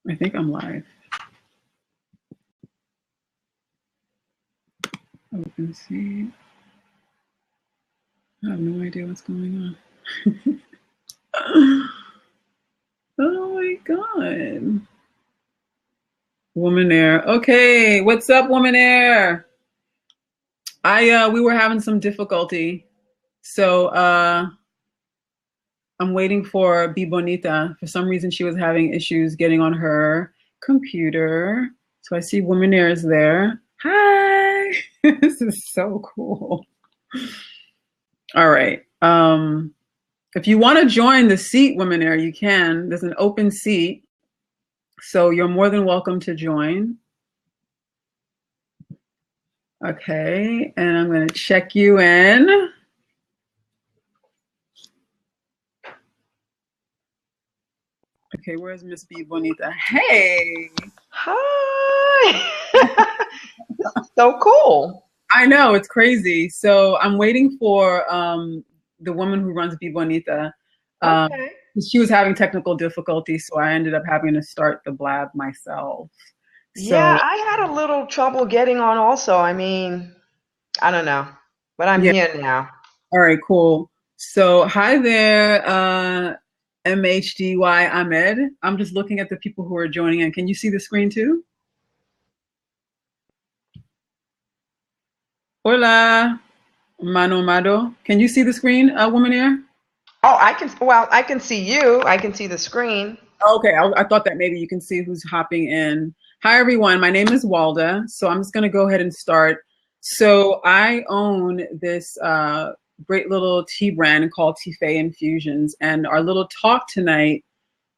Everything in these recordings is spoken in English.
I think I'm live. Open seat. I have no idea what's going on. Oh my God. Woman Air. Okay, what's up, Woman Air? We were having some difficulty. So I'm waiting for Bonita. For some reason she was having issues getting on her computer. So I see Woman Air is there. Hi. This is so cool. All right. If you want to join the seat, Women Air, you can. There's an open seat. So you're more than welcome to join. Okay, and I'm going to check you in. Okay, where's Miss B Bonita? Hey! Hi! So cool. I know, it's crazy. So I'm waiting for the woman who runs B Bonita. Okay. She was having technical difficulties, so I ended up having to start the blab myself. Yeah, So I had a little trouble getting on also. I mean, I don't know, but I'm yeah, here now. all right, cool. So hi there, MHDY Ahmed. I'm just looking at the people who are joining in. Can you see the screen too? Hola, Mano Mado. Can you see the screen, Woman Air? Oh, I can see you. I can see the screen. Okay, I thought that maybe you can see who's hopping in. Hi, everyone. My name is Walda. So I'm just going to go ahead and start. So I own this great little tea brand called Tea Infusions. And our little talk tonight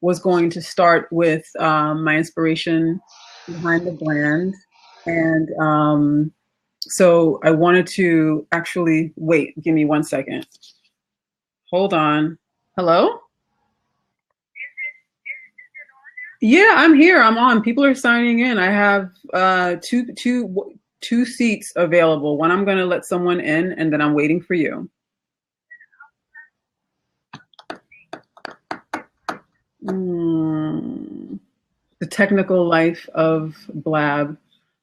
was going to start with my inspiration behind the brand. And so I wanted to actually wait. Give me 1 second. Hold on. Hello? Yeah, I'm here. I'm on. People are signing in. I have two seats available. One I'm going to let someone in, and then I'm waiting for you. The technical life of Blab.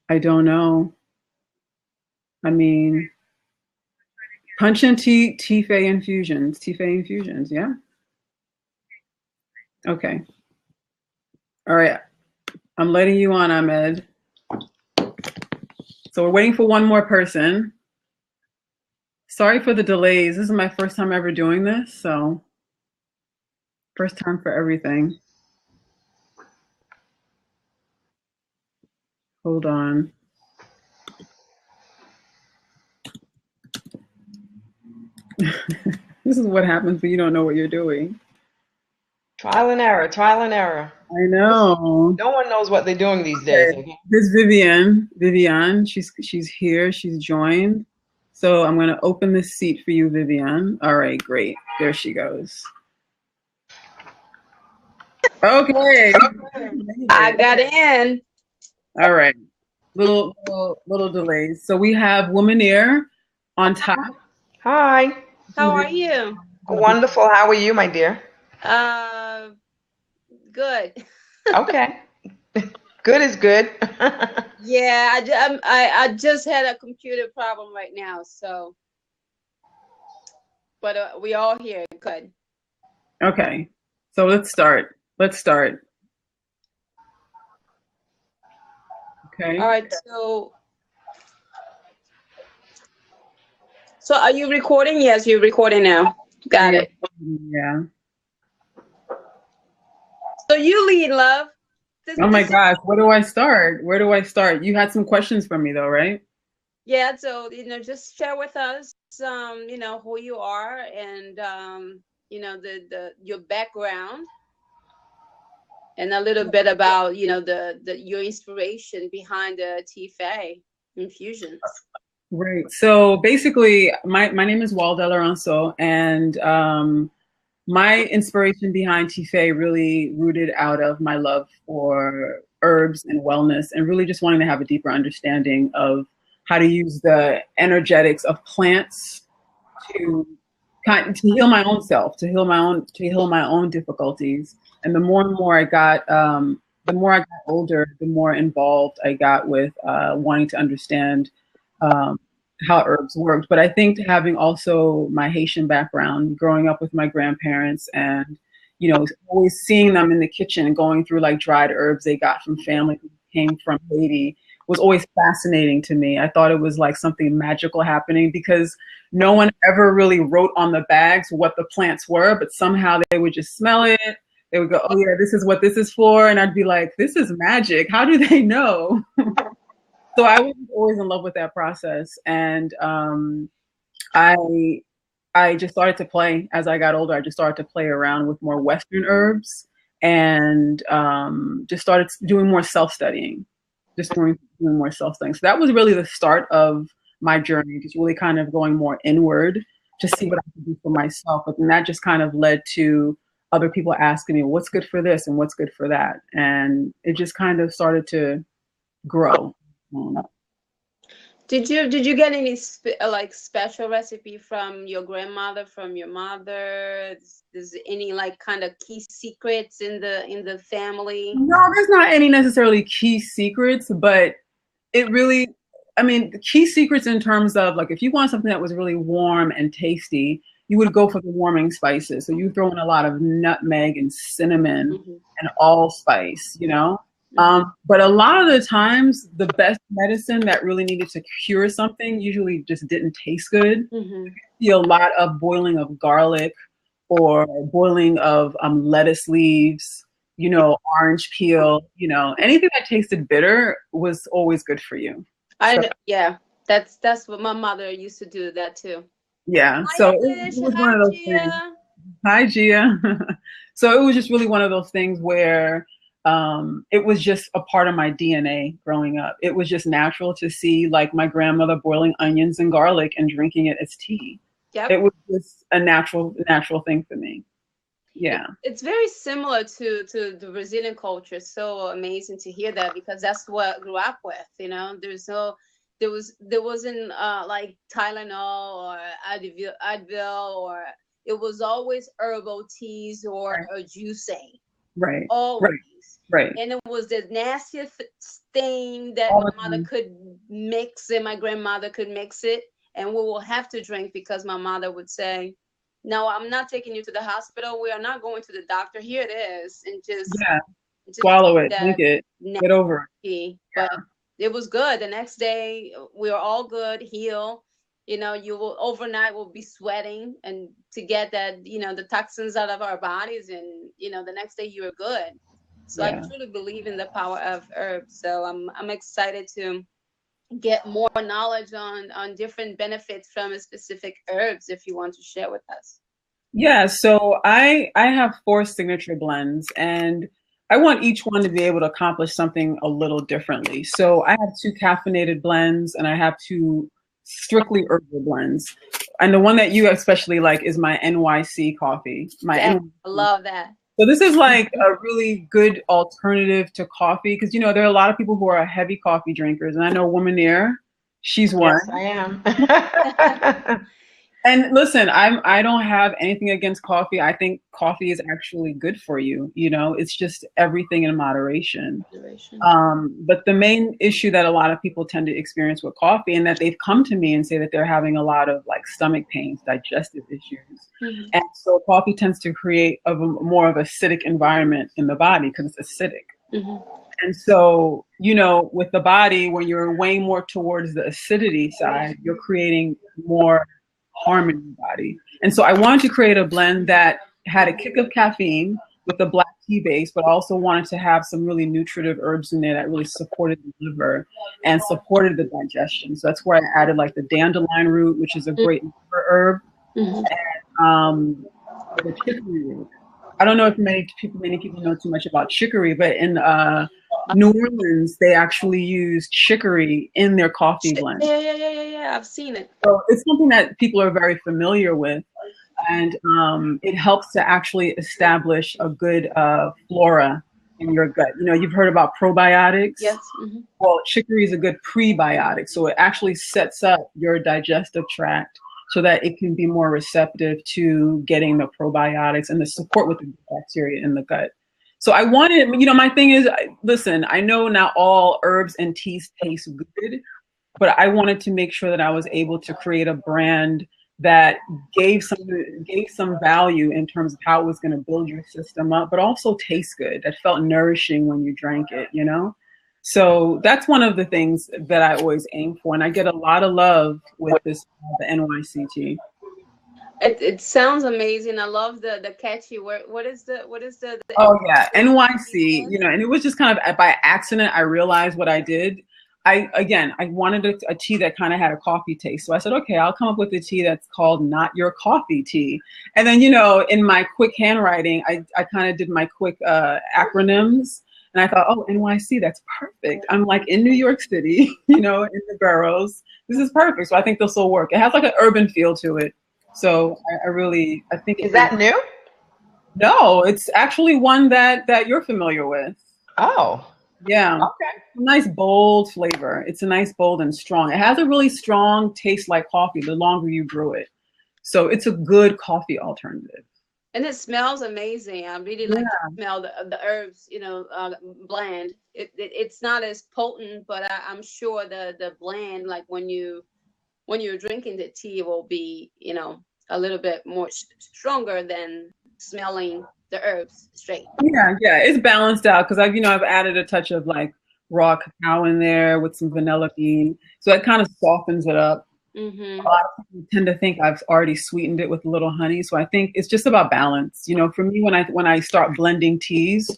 I don't know. I mean, punch in Tea Infusions. Tea Infusions, yeah? Okay. All right. I'm letting you on, Ahmed. So we're waiting for one more person. Sorry for the delays. This is my first time ever doing this, so first time for everything. Hold on. This is what happens when you don't know what you're doing. Trial and error, trial and error. I know. No one knows what they're doing these days. Okay? This Vivian. Vivian, she's here. She's joined. So I'm going to open this seat for you, Vivian. All right, great. There she goes. Okay. I got in. All right. Little delays. So we have Woman Air on top. Hi. How are you? Wonderful. How are you, my dear? Good. Okay. Good is good. Yeah, I just had a computer problem right now, so. But we all here. Good. Okay. So let's start. Okay. All right. So are you recording? Yes, you're recording now. Got it. Yeah. So you lead, love. Oh my gosh, where do I start? You had some questions for me though, right? Yeah, so just share with us who you are and your background and a little bit about your inspiration behind the Tea infusions. Right. So basically my name is Walda Lorenzo, and my inspiration behind Tea really rooted out of my love for herbs and wellness, and really just wanting to have a deeper understanding of how to use the energetics of plants to heal my own self, to heal my own difficulties. And the more and more I got the more I got older, the more involved I got with wanting to understand um, how herbs worked. But I think having also my Haitian background, growing up with my grandparents, and always seeing them in the kitchen going through like dried herbs they got from family who came from Haiti was always fascinating to me. I thought it was like something magical happening because no one ever really wrote on the bags what the plants were, but somehow they would just smell it. They would go, "Oh yeah, this is what this is for," and I'd be like, "This is magic. How do they know?" So I was always in love with that process, and I I just started to play as I got older. I just started to play around with more Western herbs, and just started doing more self studying, just doing more self studying. So that was really the start of my journey, just really kind of going more inward to see what I could do for myself. But then that just kind of led to other people asking me, "What's good for this and what's good for that?" And it just kind of started to grow. Did you get any like special recipe from your grandmother, from your mother? Is any like kind of key secrets in the family? No, there's not any necessarily key secrets, but it really, I mean, the key secrets in terms of like if you want something that was really warm and tasty, you would go for the warming spices. So you throw in a lot of nutmeg and cinnamon and allspice. But a lot of the times, the best medicine that really needed to cure something usually just didn't taste good. You see a lot of boiling of garlic or boiling of lettuce leaves, orange peel, anything that tasted bitter was always good for you. Yeah, that's what my mother used to do that too. Yeah, Hi, so it Alicia. was one Hi, of those things. Gia. Hi, Gia. So it was just really one of those things where it was just a part of my DNA growing up. It was just natural to see like my grandmother boiling onions and garlic and drinking it as tea. Yep. It was just a natural thing for me. Yeah. It's very similar to the Brazilian culture. So amazing to hear that because that's what I grew up with. There wasn't like Tylenol or Advil, or it was always herbal teas or juicing. Right. Always. Right. And it was the nastiest thing that my mother could mix and my grandmother could mix it. And we will have to drink because my mother would say, "No, I'm not taking you to the hospital. We are not going to the doctor. Here it is." And just swallow it, drink it, get over it. But it was good. The next day, we were all good, heal. You will overnight will be sweating and to get that, the toxins out of our bodies. And, the next day you are good. So I truly believe in the power of herbs. So I'm excited to get more knowledge on different benefits from specific herbs if you want to share with us. Yeah, so I have 4 signature blends, and I want each one to be able to accomplish something a little differently. So I have 2 caffeinated blends, and I have 2 strictly herbal blends. And the one that you especially like is my NYC coffee. I love that. So this is like a really good alternative to coffee because, there are a lot of people who are heavy coffee drinkers. And I know Womaneer, she's one. Yes, I am. And listen, I don't have anything against coffee. I think coffee is actually good for you. It's just everything in moderation. But the main issue that a lot of people tend to experience with coffee, and that they've come to me and say that they're having a lot of like stomach pains, digestive issues. And so coffee tends to create more of an acidic environment in the body because it's acidic. And so, with the body, when you're way more towards the acidity side, you're creating more harm in your body. And so I wanted to create a blend that had a kick of caffeine with a black tea base, but also wanted to have some really nutritive herbs in there that really supported the liver and supported the digestion. So that's where I added like the dandelion root, which is a great liver herb, and the chicory root. I don't know if many people know too much about chicory, but in New Orleans, they actually use chicory in their coffee blend. Yeah. I've seen it. So it's something that people are very familiar with, and it helps to actually establish a good flora in your gut. You've heard about probiotics. Yes. Well, chicory is a good prebiotic, so it actually sets up your digestive tract so that it can be more receptive to getting the probiotics and the support with the bacteria in the gut. So I wanted, my thing is, listen, I know not all herbs and teas taste good, but I wanted to make sure that I was able to create a brand that gave some value in terms of how it was going to build your system up, but also taste good, that felt nourishing when you drank it. So that's one of the things that I always aim for, and I get a lot of love with this the NYCT. It sounds amazing. I love the catchy word. What is the Oh yeah, NYC, NYC? and it was just kind of by accident I realized what I did. I wanted a tea that kind of had a coffee taste. So I said, okay, I'll come up with a tea that's called Not Your Coffee Tea. And then, in my quick handwriting, I kind of did my quick acronyms. And I thought, oh, NYC, that's perfect. I'm like in New York City, in the boroughs. This is perfect. So I think this will work. It has like an urban feel to it. So I think Is that new? no, it's actually one that you're familiar with. Oh, Yeah. okay. Nice bold flavor. It's a nice bold and strong. It has a really strong taste like coffee the longer you brew it. So it's a good coffee alternative. And it smells amazing. I really like to smell the herbs, blend. It's not as potent, but I'm sure the blend, like when you're drinking the tea, will be, a little bit more stronger than smelling the herbs straight. Yeah, it's balanced out because I've added a touch of like raw cacao in there with some vanilla bean. So it kind of softens it up. Mm-hmm. A lot of people tend to think I've already sweetened it with a little honey. So I think it's just about balance. For me, when I start blending teas,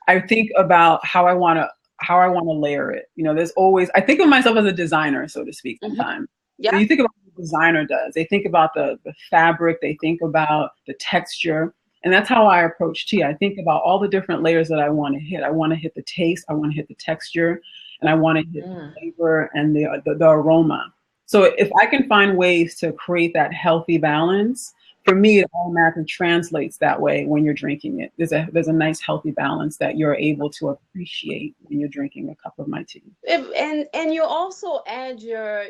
I think about how I want to layer it. There's always, I think of myself as a designer, so to speak, sometimes. Yeah. So you think about what a designer does. They think about the fabric, they think about the texture. And that's how I approach tea. I think about all the different layers that I want to hit. I want to hit the taste, I want to hit the texture, and I want to hit the flavor and the aroma. So if I can find ways to create that healthy balance, for me, it automatically translates that way when you're drinking it. There's a nice healthy balance that you're able to appreciate when you're drinking a cup of my tea. And you also add your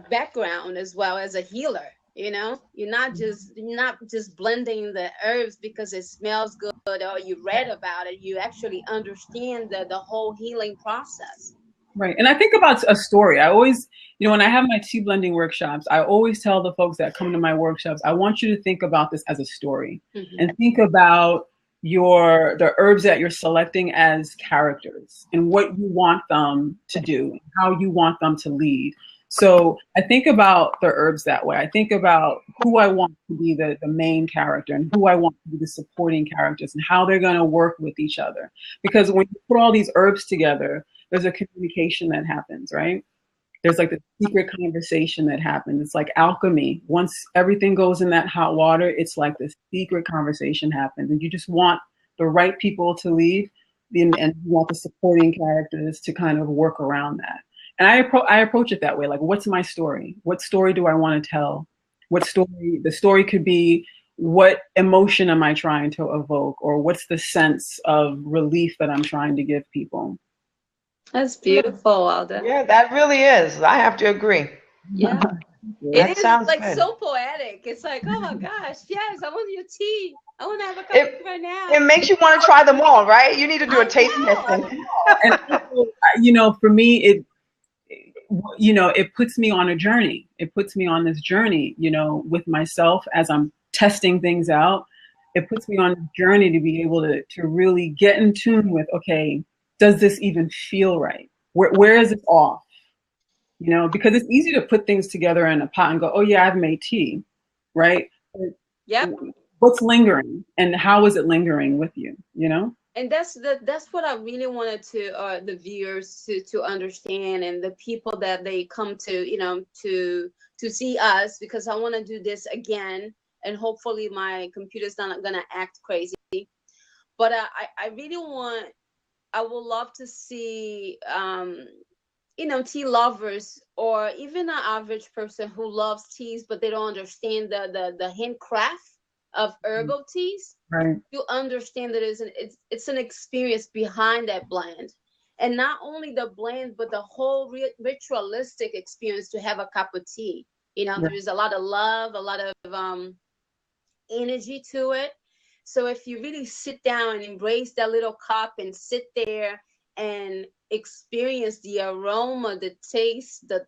background as well as a healer. You're not just blending the herbs because it smells good or you read about it. You actually understand the whole healing process. Right. And I think about a story. I always, when I have my tea blending workshops, I always tell the folks that come to my workshops, I want you to think about this as a story and think about the herbs that you're selecting as characters and what you want them to do, how you want them to lead. So I think about the herbs that way. I think about who I want to be the main character and who I want to be the supporting characters and how they're going to work with each other. Because when you put all these herbs together, there's a communication that happens, right? There's like the secret conversation that happens. It's like alchemy. Once everything goes in that hot water, it's like this secret conversation happens. And you just want the right people to lead and you want the supporting characters to kind of work around that. And I approach it that way. Like, what's my story? What story do I want to tell? The story could be, what emotion am I trying to evoke? Or what's the sense of relief that I'm trying to give people? That's beautiful, Alda. Yeah, that really is. I have to agree. Yeah. That It is sounds like good. so poetic. It's like, oh my gosh, yes, I want your tea. I want to have a cup of tea right now. It makes you want to try them all, right? You need to do a taste I testing. And for me, it puts me on a journey. It puts me on this journey, with myself as I'm testing things out. It puts me on a journey to be able to really get in tune with, okay, does this even feel right? Where is it off? Because it's easy to put things together in a pot and go, oh yeah, I've made tea, right? Yep. What's lingering and how is it lingering with you, And that's what I really wanted to the viewers to understand, and the people that they come to see us, because I want to do this again, and hopefully my computer's not gonna act crazy. But I would love to see tea lovers, or even an average person who loves teas but they don't understand the handcraft of herbal teas, right? You understand that it's an experience behind that blend, and not only the blend but the whole ritualistic experience to have a cup of tea. There is a lot of love, a lot of energy to it. So if you really sit down and embrace that little cup and sit there and experience the aroma, the taste, the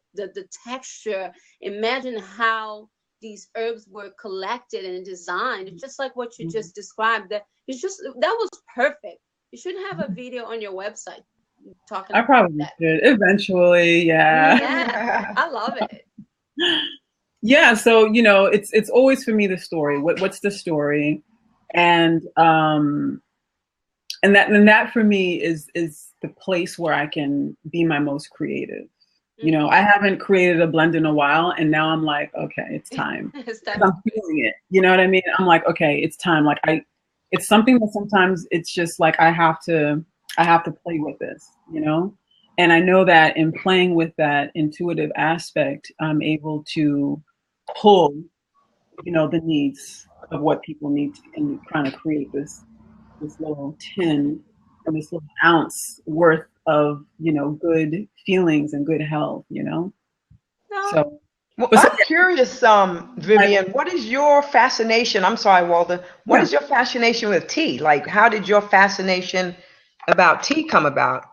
texture, imagine how these herbs were collected and designed. It's just like what you just described. That was perfect. You should have a video on your website talking I about probably that. should eventually. Yeah. Yeah, I love it. Yeah. So, you know, it's always for me the story. What's the story? And that for me is the place where I can be my most creative. You know, I haven't created a blend in a while, and now I'm like, okay, it's time. It's time. I'm feeling it. You know what I mean? I'm like, okay, it's time. Like it's something that sometimes it's just like I have to play with this, you know? And I know that in playing with that intuitive aspect, I'm able to pull, you know, the needs of what people need to, and trying to create this little tin and this little ounce worth of, you know, good feelings and good health, you know? No. So, Well, I'm curious, Vivian, what is your fascination? I'm sorry, Walter. What is your fascination with tea? Like, how did your fascination about tea come about?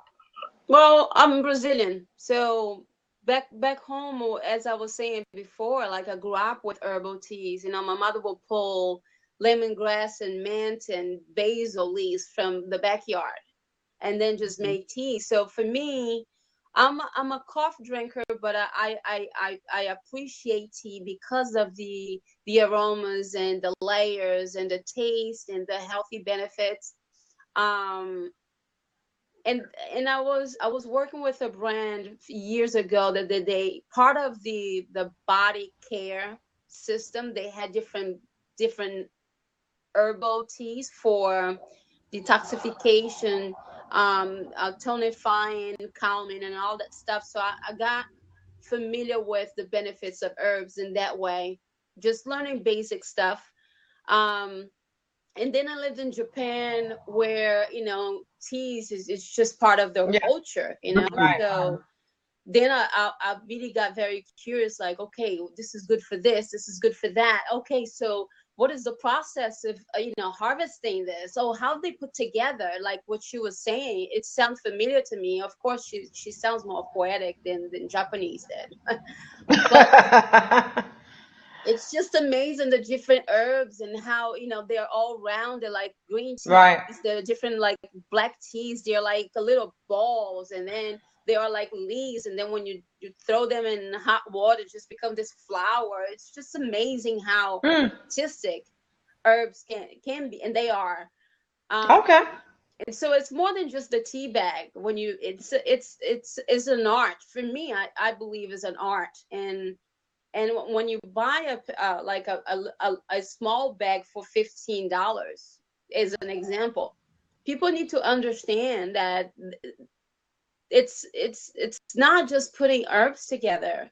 Well, I'm Brazilian, so back home, or as I was saying before, like I grew up with herbal teas. You know, my mother will pull lemongrass and mint and basil leaves from the backyard, and then just make tea. So for me, I'm a coffee drinker, but I appreciate tea because of the aromas and the layers and the taste and the healthy benefits. Um, and I was working with a brand years ago that they part of the body care system. They had different herbal teas for detoxification, tonifying, calming, and all that stuff. So I got familiar with the benefits of herbs in that way, just learning basic stuff. Um, and then I lived in Japan, where you know teas is just part of their culture, you know. Right. So then I really got very curious, like, okay, this is good for this is good for that. Okay, so what is the process of you know, harvesting this? Oh, how they put together, like what she was saying, it sounds familiar to me. Of course, she sounds more poetic than Japanese did. But it's just amazing, the different herbs and how, you know, they're all rounded, like green teas, Right. the different like black teas, they're like a little balls, and then they are like leaves, and then when you throw them in hot water, it just becomes this flower. It's just amazing how artistic herbs can be, and they are. Okay. And so it's more than just the tea bag. When you it's an art. For me, I believe is an art. And when you buy like a small bag for $15, as an example, people need to understand that it's not just putting herbs together.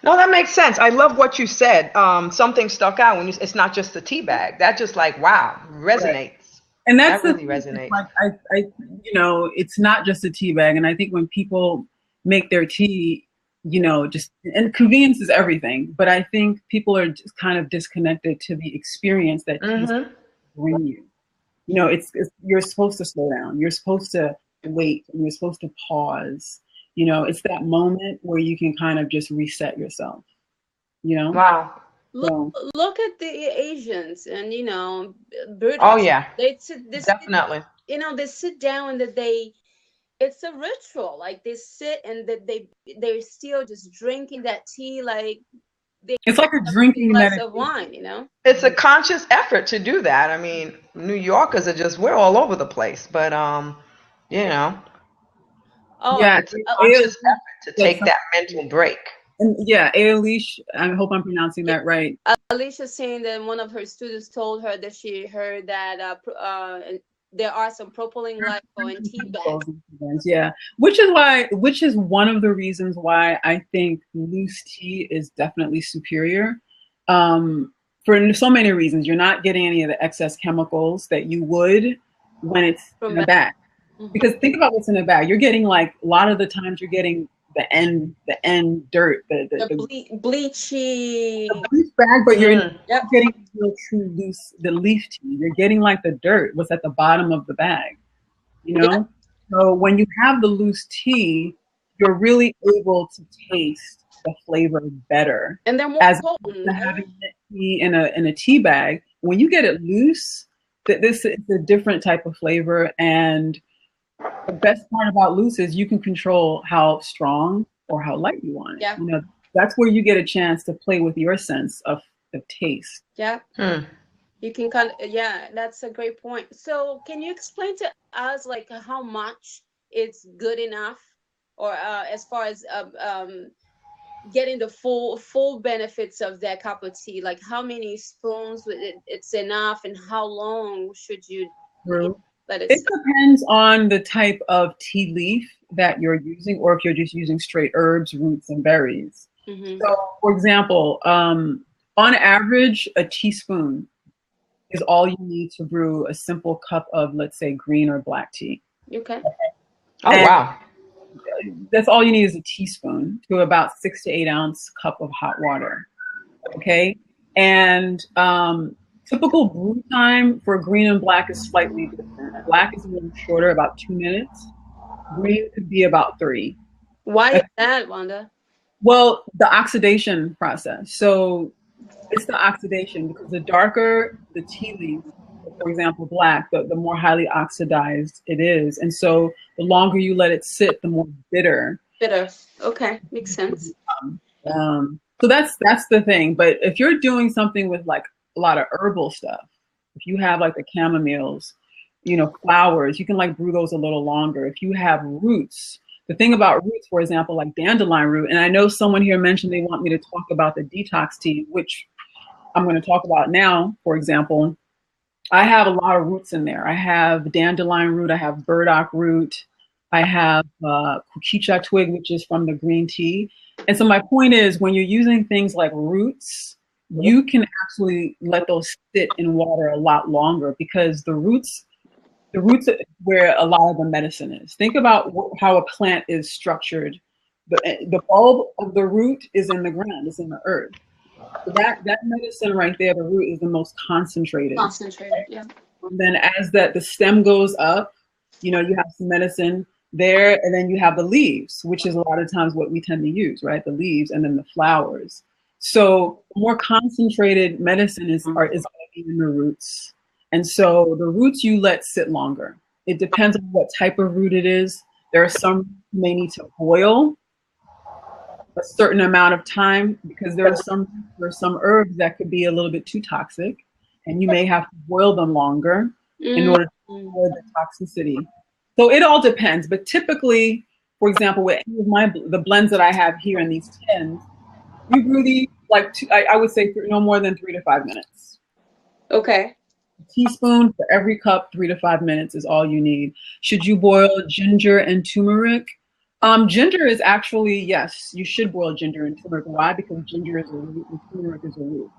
No, that makes sense. I love what you said. Something stuck out when it's not just the tea bag. That just like, wow, resonates. And that's that really resonates. Like I, you know, it's not just a tea bag. And I think when people make their tea, you know, just, and convenience is everything. But I think people are just kind of disconnected to the experience that teas bring you. You know, it's you're supposed to slow down. You're supposed to wait, and you're supposed to pause. You know, it's that moment where you can kind of just reset yourself. You know? Wow. Look at the Asians, and you know, British. Oh yeah. They definitely. You know, they sit down and that it's a ritual. Like they sit and that they're still just drinking that tea, like it's like a drinking glass of wine. You know, it's a conscious effort to do that. I mean, New Yorkers are just, we're all over the place, but you know. Oh yeah, it's a conscious effort to take that mental break. And yeah, Alicia, I hope I'm pronouncing that right. Alicia's saying that one of her students told her that she heard that there are some propylene glycol in tea bags. Yeah, which is one of the reasons why I think loose tea is definitely superior. For so many reasons. You're not getting any of the excess chemicals that you would when it's in a bag. Because think about what's in a bag. You're getting, like, a lot of the times you're getting the end dirt, Bleachy. the bleach bag, but you're not Yep. getting the true loose, the leaf tea. You're getting like the dirt, what's at the bottom of the bag, you know? Yep. So when you have the loose tea, you're really able to taste the flavor better. And they're more As opposed potent. to having the tea in a tea bag, when you get it loose, this is a different type of flavor. And the best part about loose is you can control how strong or how light you want it. Yeah. You know, that's where you get a chance to play with your sense of taste. Yeah. You can yeah, that's a great point. So can you explain to us like how much it's good enough, or as far as getting the full benefits of that cup of tea, like how many spoons it's enough, and how long should you let it It sit? depends on the type of tea leaf that you're using, or if you're just using straight herbs, roots, and berries. So, for example, on average, a teaspoon is all you need to brew a simple cup of, let's say, green or black tea. Okay. Oh, wow. That's all you need is a teaspoon to about 6 to 8 ounce cup of hot water. Okay. And typical brew time for green and black is slightly different. Black is a little shorter, about 2 minutes. Green could be about 3. Why is that, Wanda? Well, the oxidation process. So it's the oxidation, because the darker the tea leaf, for example, black, the more highly oxidized it is. And so the longer you let it sit, the more bitter. Bitter. Okay. Makes sense. So that's the thing. But if you're doing something with like a lot of herbal stuff, if you have like the chamomiles, you know, flowers, you can like brew those a little longer. If you have roots, the thing about roots, for example, like dandelion root, and I know someone here mentioned they want me to talk about the detox tea, which I'm going to talk about now. For example, I have a lot of roots in there. I have dandelion root, I have burdock root, I have kukicha twig, which is from the green tea. And so my point is, when you're using things like roots, you can actually let those sit in water a lot longer, because the roots are where a lot of the medicine is. Think about how a plant is structured. The bulb of the root is in the ground, it's in the earth. So that medicine right there, the root, is the most concentrated. Concentrated, yeah. And then as the stem goes up, you know, you have some medicine there, and then you have the leaves, which is a lot of times what we tend to use, right? The leaves and then the flowers. So more concentrated medicine is going to be in the roots. And so the roots you let sit longer. It depends on what type of root it is. There are some you may need to boil a certain amount of time, because there are some herbs that could be a little bit too toxic, and you may have to boil them longer in order to avoid the toxicity. So it all depends. But typically, for example, with any of the blends that I have here in these tins, you brew these like I would say no more than 3 to 5 minutes. Okay. A teaspoon for every cup, 3 to 5 minutes is all you need. Should you boil ginger and turmeric? Ginger is actually, yes, you should boil ginger and turmeric. Why? Because ginger is a root and turmeric is a root.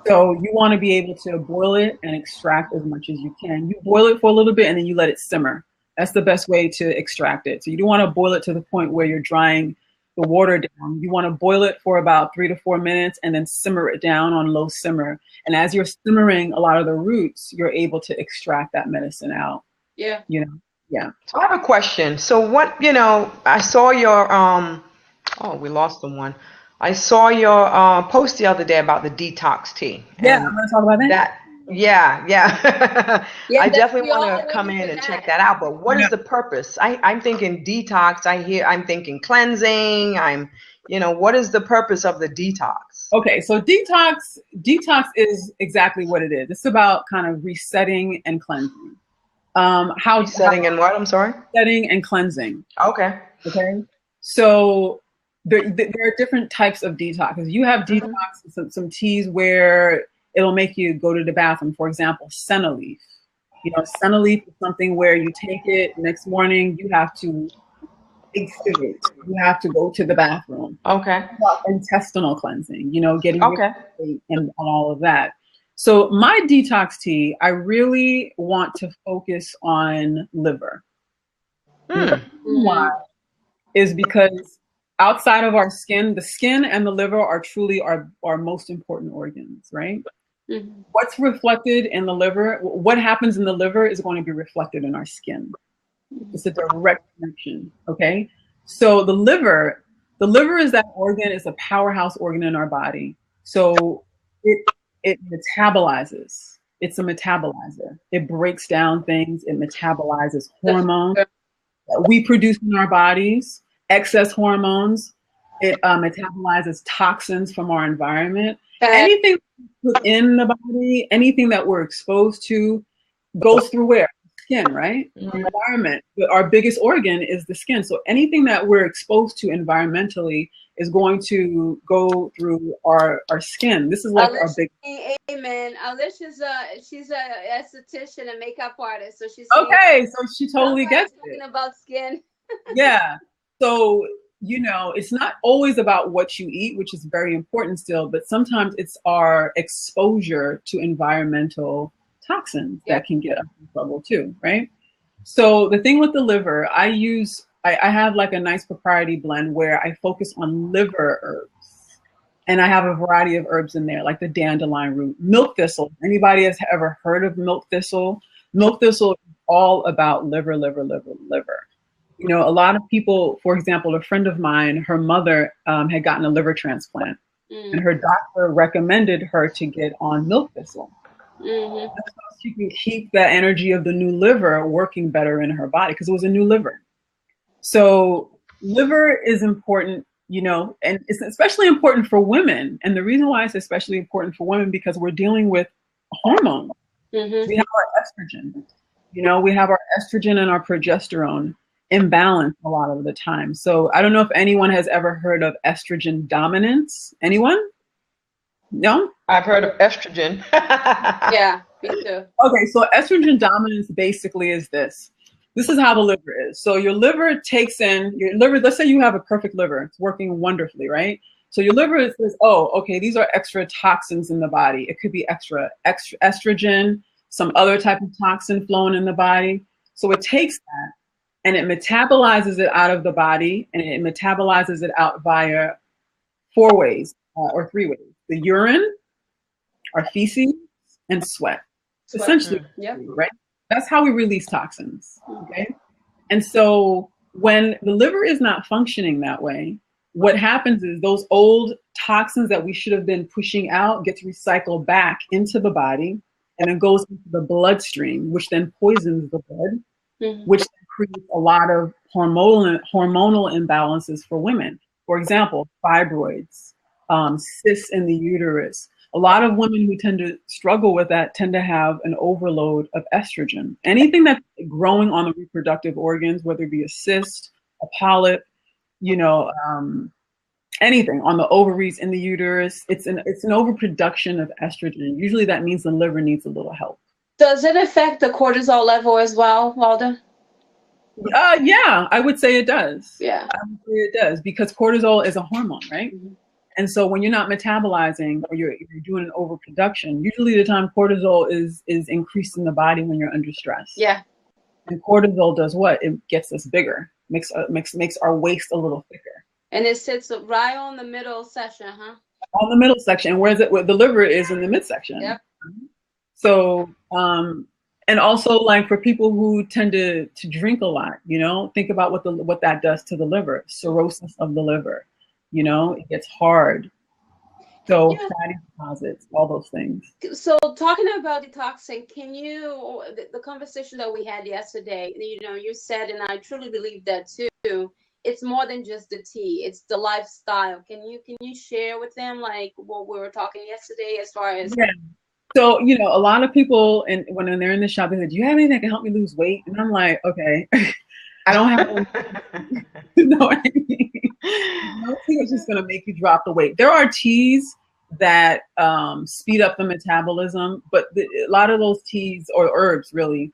So you want to be able to boil it and extract as much as you can. You boil it for a little bit and then you let it simmer. That's the best way to extract it. So you don't want to boil it to the point where you're drying the water down. You want to boil it for about 3 to 4 minutes and then simmer it down on low simmer. And as you're simmering a lot of the roots, you're able to extract that medicine out. Yeah. You know? Yeah. So I have a question. So what, you know, I saw your, oh, we lost the one. I saw your post the other day about the detox tea. Yeah, I'm going to talk about that. Yeah. Yeah, I definitely want to come in and check that out. But what is the purpose? I'm thinking detox. I'm thinking cleansing. What is the purpose of the detox? Okay, so detox is exactly what it is. It's about kind of resetting and cleansing. Resetting and what? I'm sorry? Resetting and cleansing. Okay. So there are different types of detoxes. You have detox, some teas where it'll make you go to the bathroom. For example, senna leaf. You know, senna leaf is something where you take it next morning, you have to exudate. You have to go to the bathroom. Okay. Intestinal cleansing, you know, getting rid of weight and all of that. So my detox tea, I really want to focus on liver. Why? Is because outside of our skin, the skin and the liver are truly our most important organs, right? Mm-hmm. What's reflected in the liver, what happens in the liver is going to be reflected in our skin. It's a direct connection, okay? So the liver is that organ, it's a powerhouse organ in our body. So it metabolizes. It's a metabolizer. It breaks down things, it metabolizes hormones that we produce in our bodies, excess hormones. It metabolizes toxins from our environment. Anything within the body, anything that we're exposed to goes through where? Skin, right? Mm-hmm. Environment. Our biggest organ is the skin. So anything that we're exposed to environmentally is going to go through our skin. This is like Alicia, our big. Amen. Alicia's she's a esthetician and makeup artist, so she's okay. So she totally gets talking about skin. Yeah. So it's not always about what you eat, which is very important still, but sometimes it's our exposure to environmental toxins that can get us in trouble too, right? So the thing with the liver, I have like a nice propriety blend where I focus on liver herbs, and I have a variety of herbs in there, like the dandelion root, milk thistle. Anybody has ever heard of milk thistle? Milk thistle is all about liver. A lot of people, for example, a friend of mine, her mother had gotten a liver transplant, and her doctor recommended her to get on milk thistle. Mm-hmm. So she can keep the energy of the new liver working better in her body because it was a new liver. So liver is important, and it's especially important for women. And the reason why it's especially important for women because we're dealing with hormones. Mm-hmm. We have our estrogen. We have our estrogen and our progesterone imbalance a lot of the time. So I don't know if anyone has ever heard of estrogen dominance. Anyone? No? I've heard of estrogen. Yeah, me too. Okay, so estrogen dominance basically is this. This is how the liver is. So your liver takes in, let's say you have a perfect liver. It's working wonderfully, right? So your liver says, oh, okay, these are extra toxins in the body. It could be extra estrogen, some other type of toxin flowing in the body. So it takes that and it metabolizes it out of the body, and it metabolizes it out via 4 ways or 3 ways. The urine, our feces, and sweat. Essentially, right? That's how we release toxins, okay? And so when the liver is not functioning that way, what happens is those old toxins that we should have been pushing out gets recycled back into the body, and it goes into the bloodstream, which then poisons the blood, which then creates a lot of hormonal imbalances for women. For example, fibroids, cysts in the uterus. A lot of women who tend to struggle with that tend to have an overload of estrogen. Anything that's growing on the reproductive organs, whether it be a cyst, a polyp, anything on the ovaries, in the uterus, it's an overproduction of estrogen. Usually that means the liver needs a little help. Does it affect the cortisol level as well, Walda? Yeah, I would say it does. Yeah, I would say it does because cortisol is a hormone, right? Mm-hmm. And so when you're not metabolizing or you're doing an overproduction, usually the time cortisol is increased in the body when you're under stress. Yeah. And cortisol does what? It gets us bigger, makes our waist a little thicker. And it sits right on the middle section, huh? On the middle section, where the liver is in the midsection. Yep. So, and also like for people who tend to drink a lot, think about what that does to the liver, cirrhosis of the liver. It gets hard. So fatty deposits, all those things. So talking about detoxing, the conversation that we had yesterday, you said, and I truly believe that too, it's more than just the tea, it's the lifestyle. Can you share with them like what we were talking yesterday as far as So, a lot of people, when they're in the shop, they say, do you have anything that can help me lose weight? And I'm like, okay, I don't have anything. No tea is just going to make you drop the weight. There are teas that speed up the metabolism, but a lot of those teas or herbs really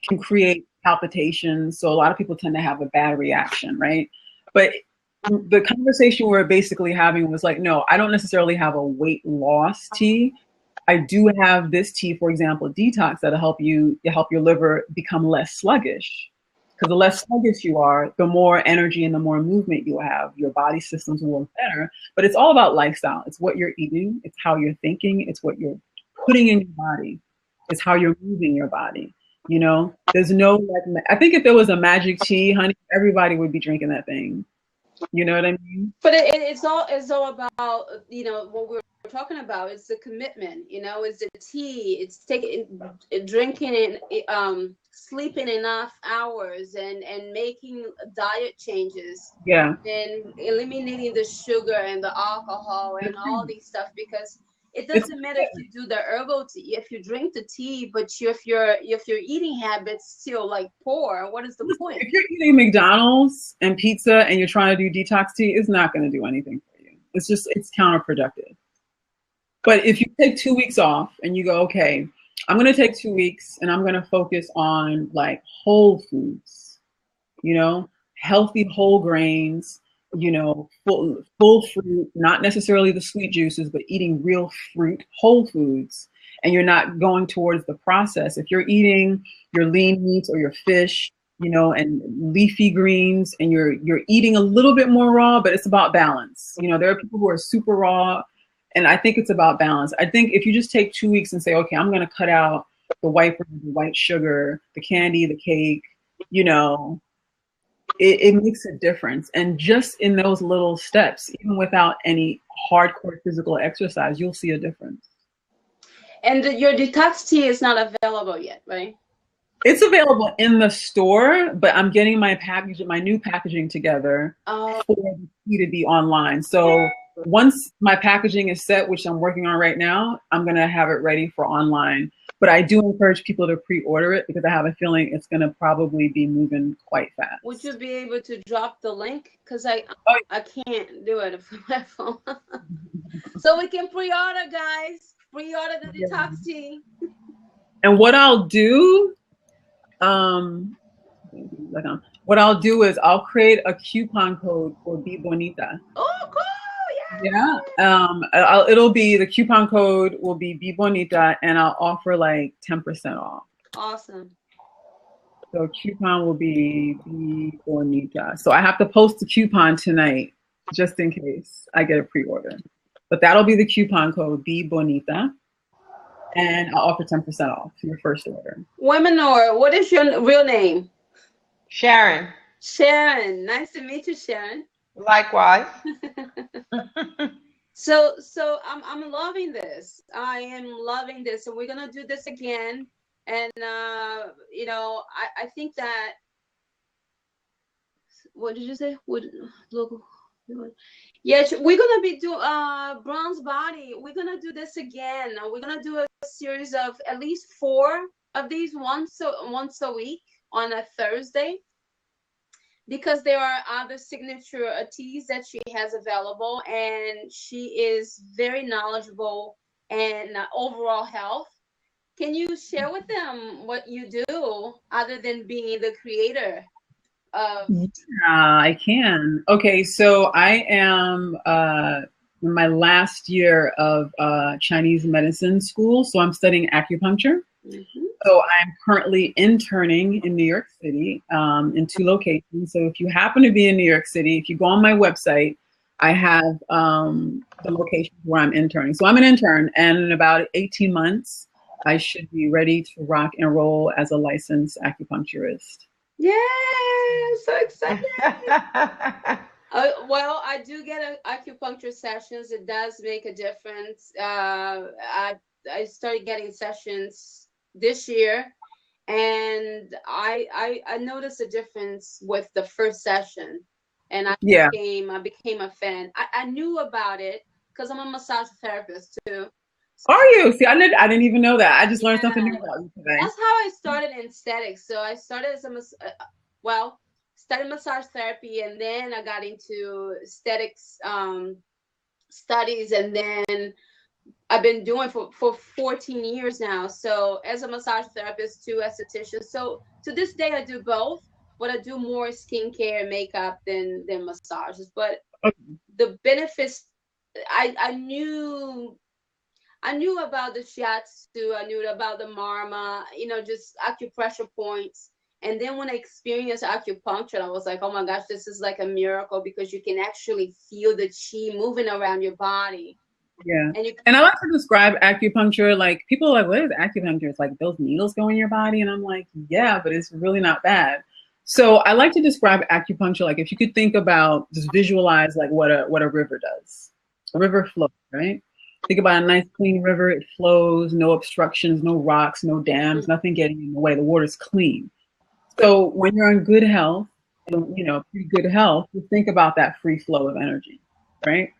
can create palpitations. So a lot of people tend to have a bad reaction, right? But the conversation we're basically having was like, no, I don't necessarily have a weight loss tea. I do have this tea, for example, detox, that'll help your liver become less sluggish. Because the less sluggish you are, the more energy and the more movement you have. Your body systems will work better. But it's all about lifestyle. It's what you're eating. It's how you're thinking. It's what you're putting in your body. It's how you're moving your body. You know, there's no like. I think if there was a magic tea, honey, everybody would be drinking that thing. You know what I mean? But it's all about, you know, what we're talking about. It's the commitment, you know, it's the tea, it's taking, drinking, and sleeping enough hours, and making diet changes, Yeah. and eliminating the sugar and the alcohol and all these stuff, because it doesn't matter if you do the herbal tea, if you drink the tea, but if your eating habits still like poor, what is the point? If you're eating McDonald's and pizza and you're trying to do detox tea, it's not going to do anything for you. It's counterproductive. But if you take 2 weeks off and you go, okay, I'm going to take 2 weeks and I'm going to focus on like whole foods, you know, healthy whole grains, you know, full fruit, not necessarily the sweet juices, but eating real fruit, whole foods. And you're not going towards the process. If you're eating your lean meats or your fish, you know, and leafy greens, and you're eating a little bit more raw, but it's about balance. You know, there are people who are super raw, and I think it's about balance. I think if you just take 2 weeks and say, okay, I'm going to cut out the white sugar, the candy, the cake, you know, it makes a difference. And just in those little steps, even without any hardcore physical exercise, you'll see a difference. And your detox tea is not available yet, right? It's available in the store, but I'm getting my new packaging together for the tea to be online. So once my packaging is set, which I'm working on right now, I'm going to have it ready for online. But I do encourage people to pre-order it because I have a feeling it's going to probably be moving quite fast. Would you be able to drop the link? Because I can't do it from my phone. So we can pre-order, guys. Pre-order the detox tea. And what I'll do, what I'll do is I'll create a coupon code for Be Bonita. Oh, cool! Yeah. It'll be, the coupon code will be Be Bonita, and I'll offer like 10% off. Awesome. So coupon will be Bonita. So I have to post the coupon tonight, just in case I get a pre-order. But that'll be the coupon code, Be Bonita, and I'll offer 10% off for your first order. Womenor, what is your real name? Sharon. Sharon. Nice to meet you, Sharon. Likewise. So I'm loving this. I am loving this, and we're gonna do this again. And you know, I think that, what did you say? Yes, we're gonna be doing bronze body. We're gonna do this again. We're gonna do a series of at least 4 of these once a week on a Thursday, because there are other signature teas that she has available, and she is very knowledgeable in overall health. Can you share with them what you do other than being the creator of? Yeah, I can. Okay, so I am in my last year of Chinese medicine school, so I'm studying acupuncture. Mm-hmm. So I'm currently interning in New York City in 2 locations. So if you happen to be in New York City, if you go on my website, I have the locations where I'm interning. So I'm an intern, and in about 18 months, I should be ready to rock and roll as a licensed acupuncturist. Yeah, so excited. Well, I do get acupuncture sessions. It does make a difference. I started getting sessions this year, and I noticed a difference with the first session, and I became a fan. I knew about it because I'm a massage therapist too. Are you? See, I didn't even know that. I just learned something new about you today. That's how I started in aesthetics. So I started as studied massage therapy, and then I got into aesthetics studies, and then I've been doing for 14 years now. So as a massage therapist, too, esthetician. So to this day, I do both, but I do more skincare and makeup than massages. But the benefits, I knew about the shiatsu, I knew about the marma, you know, just acupressure points. And then when I experienced acupuncture, I was like, oh my gosh, this is like a miracle, because you can actually feel the chi moving around your body. Yeah. And And I like to describe acupuncture, like people are like, what is acupuncture? It's like those needles go in your body. And I'm like, yeah, but it's really not bad. So I like to describe acupuncture, like if you could think about, just visualize like what a river does. A river flows, right? Think about a nice clean river. It flows, no obstructions, no rocks, no dams, nothing getting in the way. The water's clean. So when you're in good health, pretty good health, you think about that free flow of energy, right?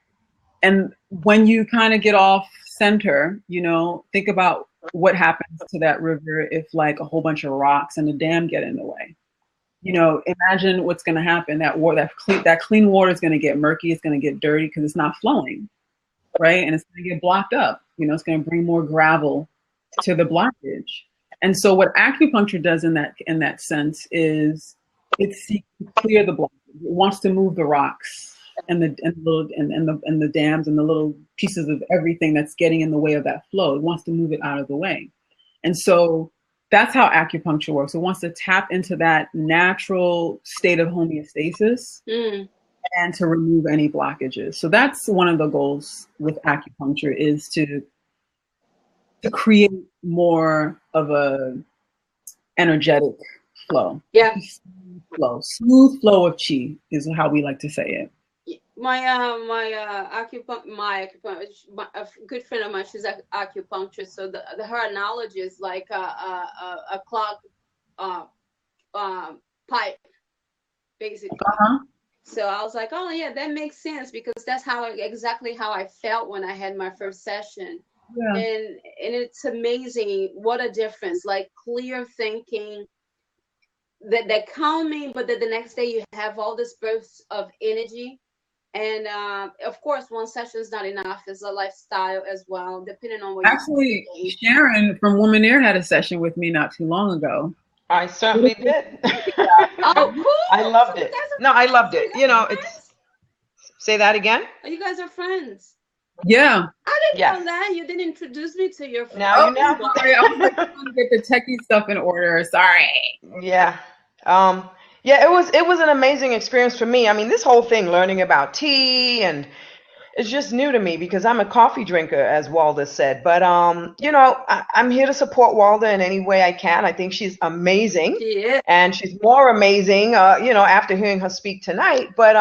And when you kind of get off center, think about what happens to that river if like a whole bunch of rocks and a dam get in the way. Imagine what's going to happen. That water, that clean water is going to get murky. It's going to get dirty because it's not flowing, right? And it's going to get blocked up. It's going to bring more gravel to the blockage. And so what acupuncture does in that sense is it seeks to clear the blockage. It wants to move the rocks and the dams and the little pieces of everything that's getting in the way of that flow. It wants to move it out of the way. And so that's how acupuncture works. It wants to tap into that natural state of homeostasis and to remove any blockages. So that's one of the goals with acupuncture, is to create more of a energetic flow. Yeah. Smooth flow of chi is how we like to say it. My good friend of mine, she's an acupuncturist. So her analogy is like a clogged pipe, basically. So I was like, oh yeah, that makes sense, because that's exactly how I felt when I had my first session. Yeah. And it's amazing what a difference, like clear thinking, that calming, but then the next day you have all this bursts of energy. And of course, one session is not enough. It's a lifestyle as well, depending on what. Actually, Sharon from Woman Air had a session with me not too long ago. I certainly did. Oh, cool! I loved it. No, I loved it. It's. Say that again. Oh, you guys are friends. Yeah. I didn't know that. You didn't introduce me to your friends. Now you know. Sorry, I was like, trying to get the techie stuff in order. Sorry. Yeah. Yeah, it was an amazing experience for me. I mean, this whole thing, learning about tea, and it's just new to me because I'm a coffee drinker, as Walda said. But I'm here to support Walda in any way I can. I think she's amazing, and she's more amazing, after hearing her speak tonight. But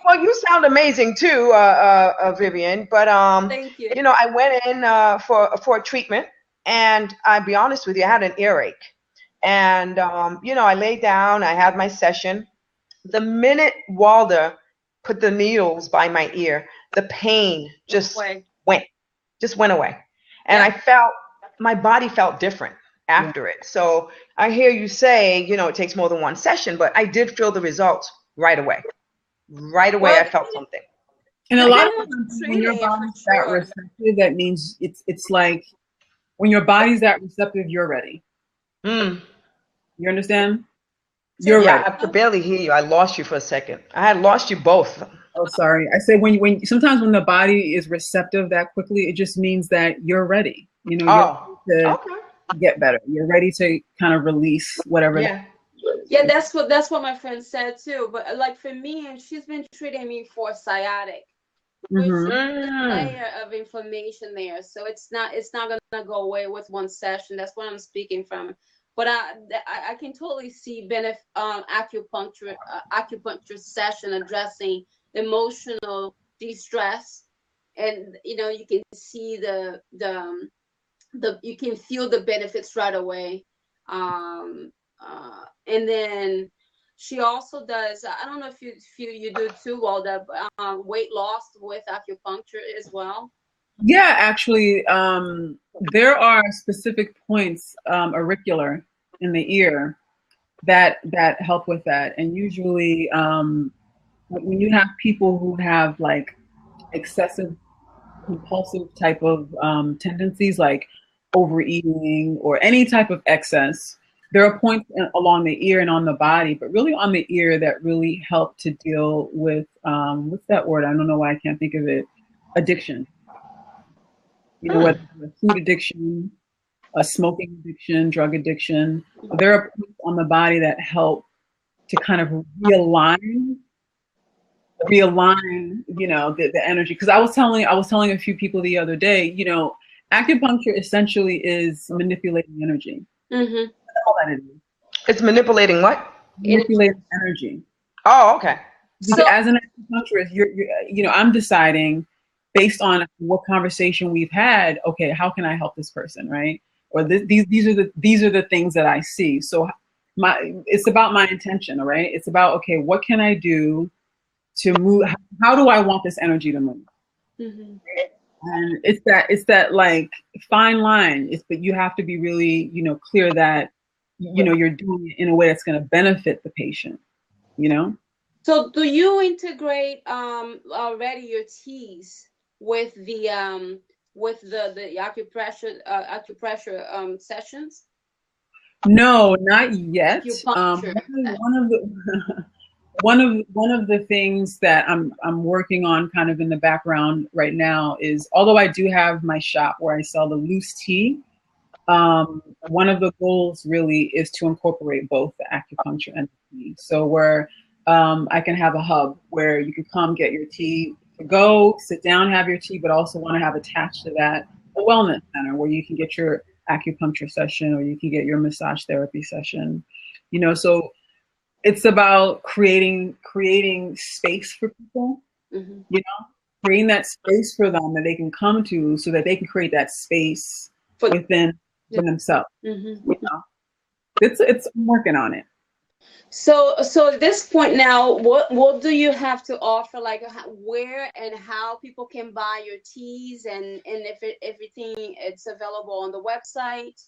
well, you sound amazing too, Vivian. But thank you. I went in for a treatment, and I'll be honest with you, I had an earache. And, I laid down, I had my session. The minute Walda put the needles by my ear, the pain just went away. And I felt, my body felt different after it. So I hear you say, it takes more than one session, but I did feel the results right away. Right away, I felt something. And a lot of times when your body's that receptive, that means it's like when your body's that receptive, you're ready. You understand? You're right. I could barely hear you. I lost you for a second. I had lost you both. Oh, sorry. I say when sometimes when the body is receptive that quickly, it just means that you're ready. You're ready to get better. You're ready to kind of release whatever. Yeah, that's what my friend said too. But like for me, she's been treating me for sciatic, which is a layer of inflammation there. So it's not gonna go away with one session. That's what I'm speaking from. But I can totally see acupuncture session addressing emotional distress, and you can see you can feel the benefits right away. And then she also does. I don't know if you do too, Walda, weight loss with acupuncture as well. Yeah, actually, there are specific points, auricular in the ear, that help with that. And usually, when you have people who have like excessive compulsive type of tendencies, like overeating or any type of excess, there are points along the ear and on the body, but really on the ear that really help to deal with what's that word? I don't know why I can't think of it. Addiction. Whether it's food addiction, smoking addiction, drug addiction. There are points on the body that help to kind of realign, the energy. Because I was telling a few people the other day, acupuncture essentially is manipulating energy. Mm-hmm. That's all that it is. It's manipulating what? Manipulating energy. Oh, okay. So as an acupuncturist, I'm deciding based on what conversation we've had. Okay, how can I help this person, right? Or these are the things that I see. So it's about my intention, right? It's about, okay, what can I do to move? How do I want this energy to move? Mm-hmm. And it's that like fine line. But you have to be really, clear that, you're doing it in a way that's going to benefit the patient, So do you integrate already your teas with the acupressure sessions? No, not yet. One of the things that I'm working on kind of in the background right now is, although I do have my shop where I sell the loose tea, one of the goals really is to incorporate both the acupuncture and the tea. So where I can have a hub where you can come get your tea, go sit down, have your tea, but also want to have attached to that a wellness center where you can get your acupuncture session or you can get your massage therapy session. So it's about creating space for people, mm-hmm. Creating that space for them that they can come to so that they can create that space within themselves. Mm-hmm. I'm working on it. So at this point now, what do you have to offer? Like where and how people can buy your teas, and if everything it's available on the website?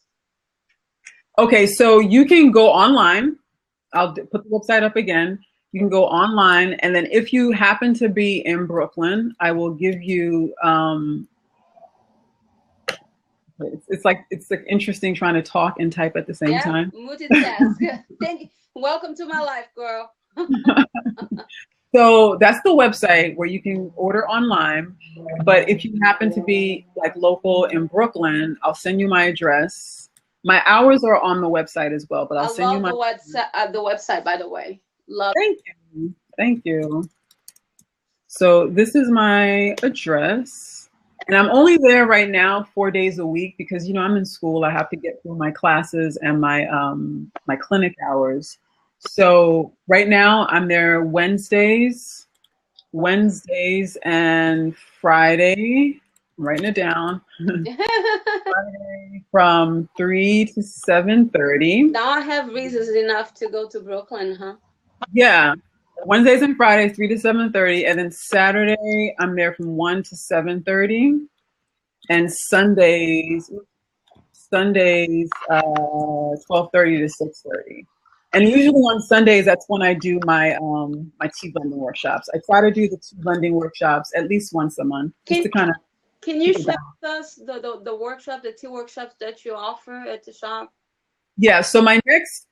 Okay, so you can go online. I'll put the website up again. You can go online, and then if you happen to be in Brooklyn, I will give you. It's like interesting trying to talk and type at the same time. Multitask. Thank you. Welcome to my life, girl. So that's the website where you can order online. But if you happen to be like local in Brooklyn, I'll send you my address. My hours are on the website as well, but I'll send you my the website, by the way. Love. Thank you. So this is my address, and I'm only there right now 4 days a week because I'm in school. I have to get through my classes and my my clinic hours. So right now I'm there Wednesdays and Friday. I'm writing it down. Friday from 3 to 7:30. Now I have reasons enough to go to Brooklyn, huh? Yeah. Wednesdays and Fridays, 3 to 7:30. And then Saturday, I'm there from 1 to 7:30. And Sundays, 12:30 to 6:30. And usually on Sundays, that's when I do my my tea blending workshops. I try to do the tea blending workshops at least once a month, just to kind of. Can you share with us the workshop, the tea workshops that you offer at the shop? Yeah. So my next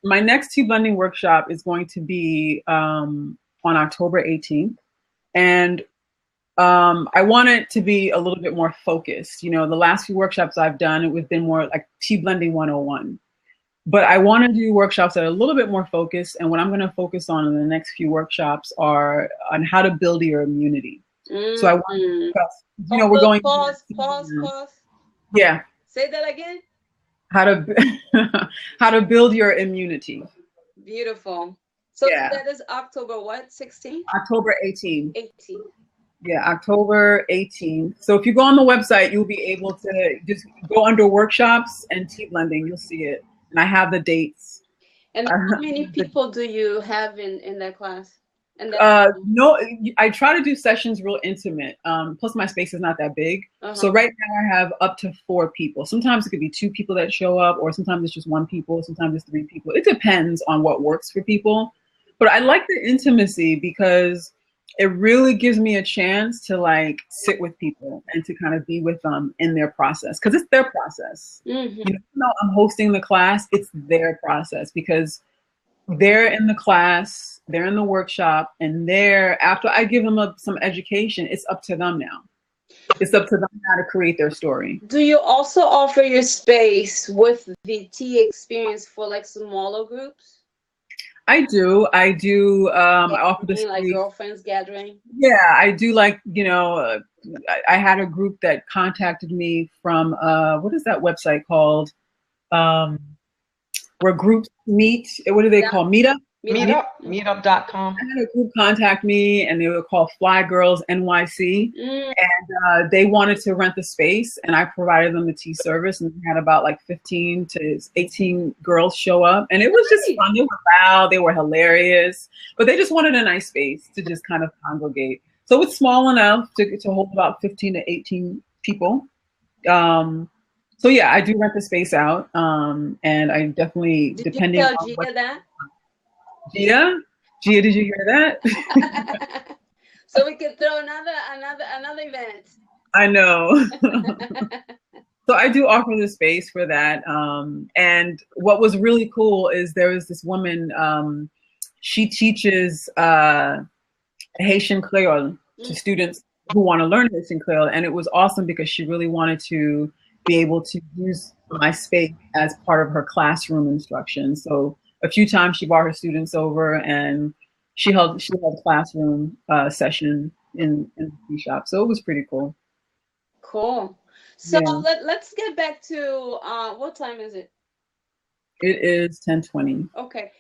tea blending workshop is going to be on October 18th, and I want it to be a little bit more focused. The last few workshops I've done, it was been more like tea blending 101. But I want to do workshops that are a little bit more focused. And what I'm going to focus on in the next few workshops are on how to build your immunity. Mm-hmm. So I want to discuss, we're going. Pause. Yeah. Say that again. How to build your immunity. Beautiful. So that is October what? 16th? October 18th. Yeah, October 18th. So if you go on the website, you'll be able to just go under workshops and tea blending. You'll see it. And I have the dates. And how many people do you have in that class? No, I try to do sessions real intimate. Plus my space is not that big. Uh-huh. So right now I have up to 4 people. Sometimes it could be 2 people that show up, or sometimes it's just 1 people. Sometimes it's 3 people. It depends on what works for people. But I like the intimacy because it really gives me a chance to like sit with people and to kind of be with them in their process, because it's their process. Mm-hmm. Even though I'm hosting the class, it's their process because they're in the class, they're in the workshop, and after I give them some education, it's up to them now. It's up to them how to create their story. Do you also offer your space with the tea experience for like smaller groups? I do. I offer this Like girlfriends gathering? Yeah, I do. Like, I had a group that contacted me from what is that website called? Um, where groups meet. What do they call? Meetup? Meetup.com. I had a group contact me, and they were called Fly Girls NYC, and they wanted to rent the space, and I provided them the tea service, and we had about like 15 to 18 girls show up, and it was just fun. They were loud, they were hilarious, but they just wanted a nice space to just kind of congregate. So it's small enough to hold about 15 to 18 people. So yeah, I do rent the space out, and I definitely, depending on Gia that? Gia, did you hear that? So we could throw another event. I know. So I do offer the space for that. And what was really cool is there was this woman, she teaches Haitian Creole to students who want to learn Haitian Creole. And it was awesome because she really wanted to be able to use my space as part of her classroom instruction. So a few times she brought her students over, and she held a classroom session in the tea shop. So it was pretty cool. Cool. So let's get back to what time is it? It is 10:20. Okay.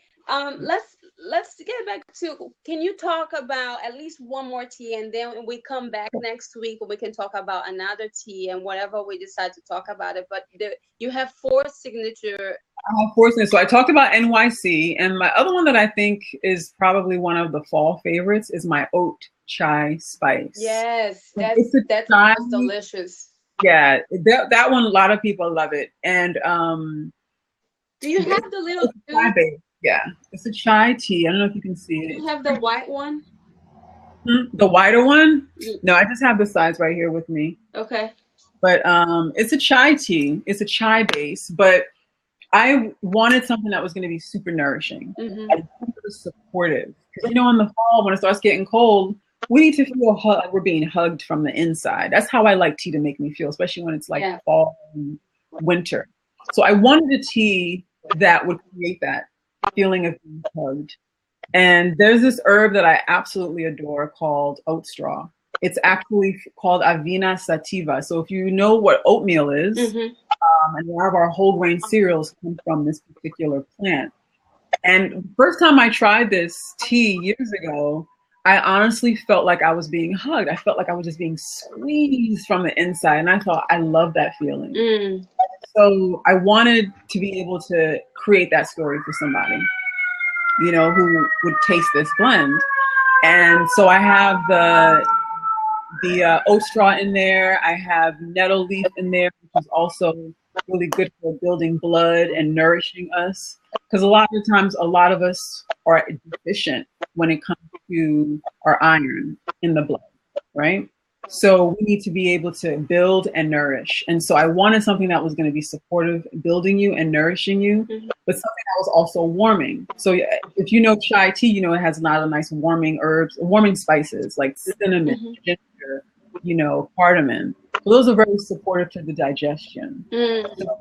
Let's get back to, can you talk about at least one more tea, and then when we come back next week, we can talk about another tea and whatever we decide to talk about it. But you have 4 signature. So I talked about NYC, and my other one that I think is probably one of the fall favorites is my oat chai spice. Yes, that's delicious. Yeah, that one, a lot of people love it. And do you have the little chai base? Yeah, it's a chai tea. I don't know if you can see it. Do you have the white one? The whiter one? No, I just have the size right here with me. Okay. But it's a chai tea. It's a chai base, but I wanted something that was going to be super nourishing. I wanted it was supportive. Because, in the fall, when it starts getting cold, we need to feel like we're being hugged from the inside. That's how I like tea to make me feel, especially when it's like fall and winter. So I wanted a tea that would create that feeling of being hugged. And there's this herb that I absolutely adore called oat straw. It's actually called Avena sativa. So if you know what oatmeal is, and a lot of our whole grain cereals come from this particular plant. And the first time I tried this tea years ago, I honestly felt like I was being hugged. I felt like I was just being squeezed from the inside. And I thought, I love that feeling. So I wanted to be able to create that story for somebody, who would taste this blend. And so I have the oat straw in there. I have nettle leaf in there, which is also really good for building blood and nourishing us. Because a lot of times, a lot of us are deficient when it comes to our iron in the blood, right? So we need to be able to build and nourish. And so I wanted something that was going to be supportive, building you and nourishing you, but something that was also warming. So if you know chai tea, it has a lot of nice warming herbs, warming spices like cinnamon, ginger, cardamom. So those are very supportive to the digestion. So,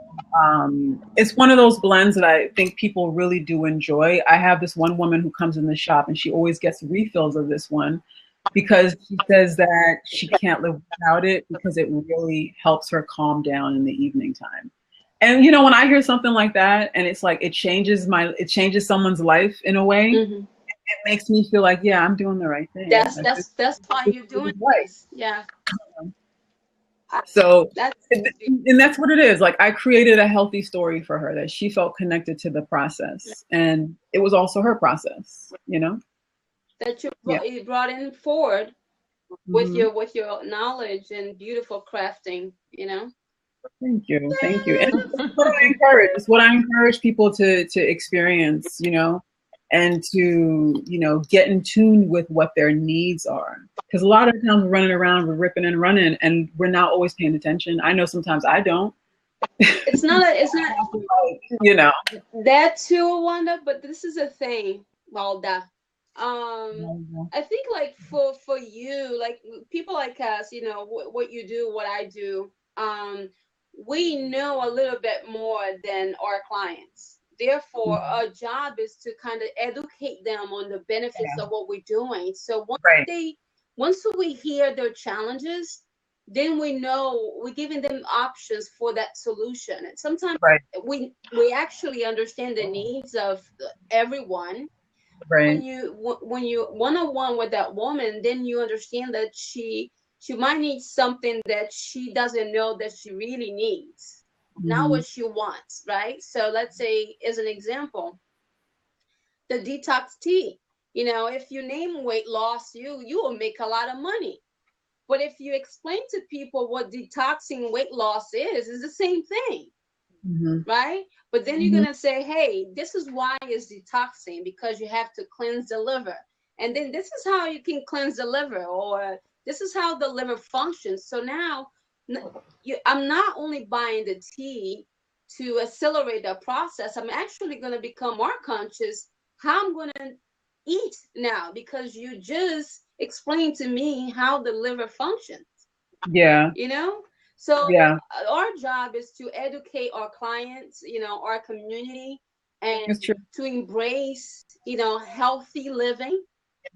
it's one of those blends that I think people really do enjoy. I have this one woman who comes in the shop, and she always gets refills of this one, because she says that she can't live without it because it really helps her calm down in the evening time. And when I hear something like that, and it's like it changes someone's life in a way, it makes me feel like, yeah, I'm doing the right thing. That's why you're doing this. Yeah. So that's what it is. Like, I created a healthy story for her that she felt connected to the process, and it was also her process, that you brought in forward with your knowledge and beautiful crafting, Thank you. And it's what I encourage people to experience, and to, get in tune with what their needs are. Because a lot of times we're running around, we're ripping and running, and we're not always paying attention. I know sometimes I don't. It's not that too, Wanda, but this is a thing, Walda. I think like for you, like people like us, you know, what you do, what I do, we know a little bit more than our clients. Therefore, our job is to kind of educate them on the benefits of what we're doing. So once we hear their challenges, then we know we're giving them options for that solution. And sometimes we actually understand the needs of everyone. When you one-on-one with that woman, then you understand that she might need something that she doesn't know that she really needs, not what she wants, right? So let's say, as an example, the detox tea. You know, if you name weight loss, you will make a lot of money. But if you explain to people what detoxing weight loss is, it's the same thing. Right? But then you're going to say, hey, this is why it's detoxing, because you have to cleanse the liver. And then this is how you can cleanse the liver, or this is how the liver functions. So now I'm not only buying the tea to accelerate the process, I'm actually going to become more conscious how I'm going to eat now, because you just explained to me how the liver functions. Yeah. You know? So our job is to educate our clients, you know, our community, and to embrace, you know, healthy living.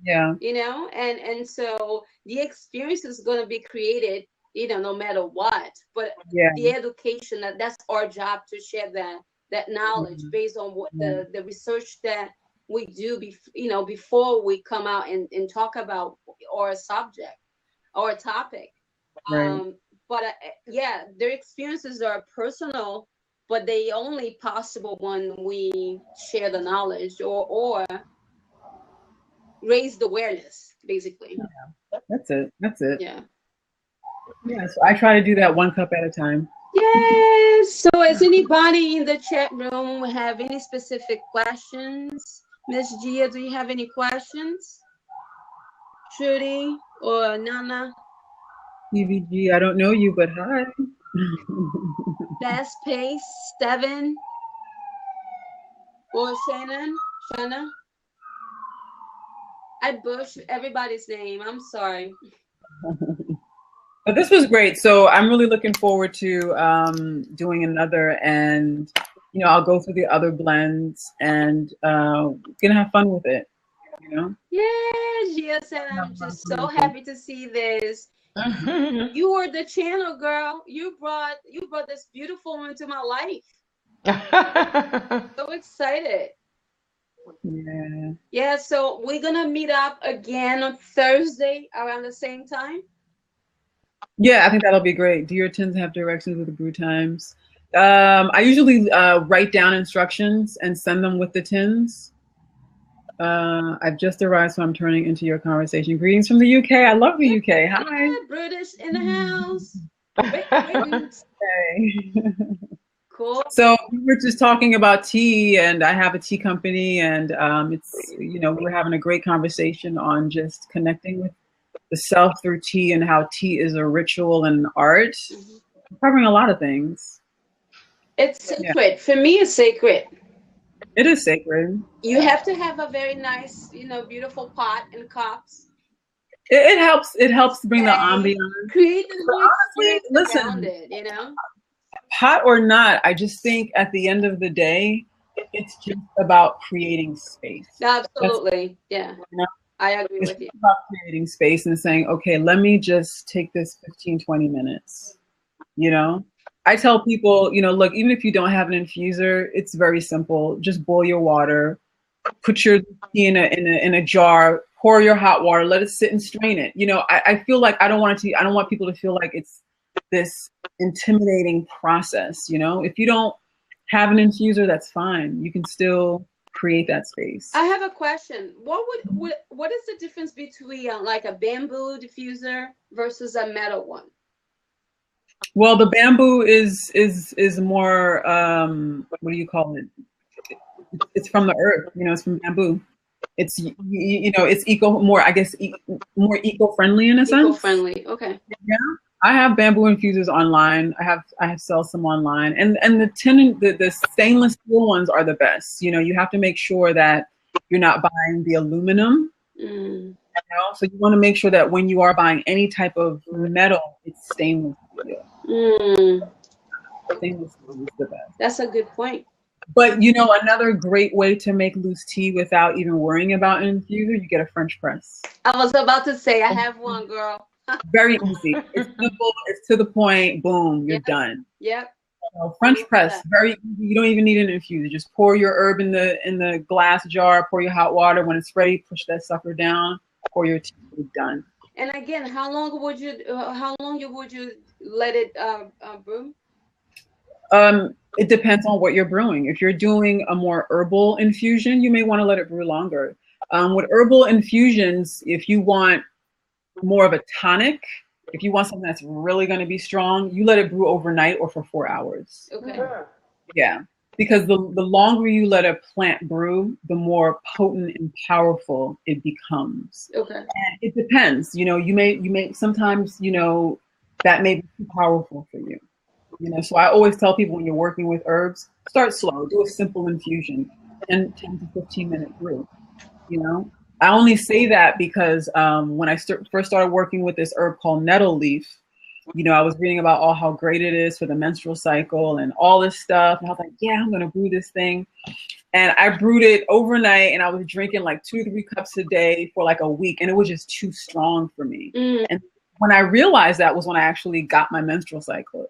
Yeah. You know, and so the experience is going to be created, you know, no matter what. But the education, that's our job, to share that knowledge based on what the research that we do, you know, before we come out and talk about our subject or topic. But their experiences are personal, but they only possible when we share the knowledge or raise the awareness, basically. That's it. Yeah. So I try to do that one cup at a time. Yes. So is anybody in the chat room have any specific questions? Miss Gia, do you have any questions? Trudy or Nana? PVG, I don't know you, but hi. Fast Pace 7 or Shannon? I butchered everybody's name. I'm sorry. But this was great. So I'm really looking forward to doing another, and you know, I'll go through the other blends and gonna have fun with it. You know? Yeah, Gia said, I'm just so happy to see this. You were the channel girl. You brought this beautiful one into my life. So excited. Yeah, so we're gonna meet up again on Thursday around the same time. Yeah, I think that'll be great. Do your tins have directions with the brew times? I usually write down instructions and send them with the tins. I've just arrived, so I'm turning into your conversation. Greetings from the UK. I love the UK. Hi. Yeah, British in the house. Cool. So we were just talking about tea, and I have a tea company, and it's, you know, we're having a great conversation on just connecting with the self through tea and how tea is a ritual and an art. Covering a lot of things. It's sacred. For me, it's sacred. It is sacred. You have to have a very nice, you know, beautiful pot and cups. It helps. It helps bring the ambiance. Create the honestly, around it, you know. Pot or not, I just think at the end of the day, it's just about creating space. Absolutely, yeah. You know? I agree with you. It's about creating space and saying, okay, let me just take this 15, 20 minutes. You know, I tell people, you know, look, even if you don't have an infuser, it's very simple. Just boil your water, put your tea in a jar, pour your hot water, let it sit and strain it. You know, I feel like I don't want people to feel like it's this intimidating process. You know, if you don't have an infuser, that's fine. You can still create that space. I have a question. What is the difference between like a bamboo diffuser versus a metal one? Well, the bamboo is more what do you call it? It's from the earth. You know, it's from bamboo. It's you know, it's more eco-friendly in a sense. Eco-friendly. Okay. Yeah. I have bamboo infusers online. I have sell some online, and the stainless steel ones are the best. You know, you have to make sure that you're not buying the aluminum, You know? So you want to make sure that when you are buying any type of metal, it's stainless steel. Stainless steel is the best. That's a good point. But you know, another great way to make loose tea without even worrying about an infuser, you get a French press. I was about to say, I have one, girl. Very easy. It's simple. It's to the point. Boom, you're done. Yep. French press, very easy. You don't even need an infuser. Just pour your herb in the glass jar. Pour your hot water. When it's ready, push that sucker down. Pour your tea. You're done. And again, how long would you let it brew? It depends on what you're brewing. If you're doing a more herbal infusion, you may want to let it brew longer. With herbal infusions, if you want more of a tonic, if you want something that's really going to be strong, you let it brew overnight or for 4 hours. Okay. Yeah, because the longer you let a plant brew, the more potent and powerful it becomes. Okay. And it depends. You know, you may sometimes, you know, that may be too powerful for you. You know, so I always tell people when you're working with herbs, start slow, do a simple infusion, 10 to 15 minute brew. You know, I only say that because when I first started working with this herb called nettle leaf, you know, I was reading about all how great it is for the menstrual cycle and all this stuff. And I was like, yeah, I'm going to brew this thing. And I brewed it overnight and I was drinking like 2 or 3 cups a day for like a week. And it was just too strong for me. And when I realized that was when I actually got my menstrual cycle.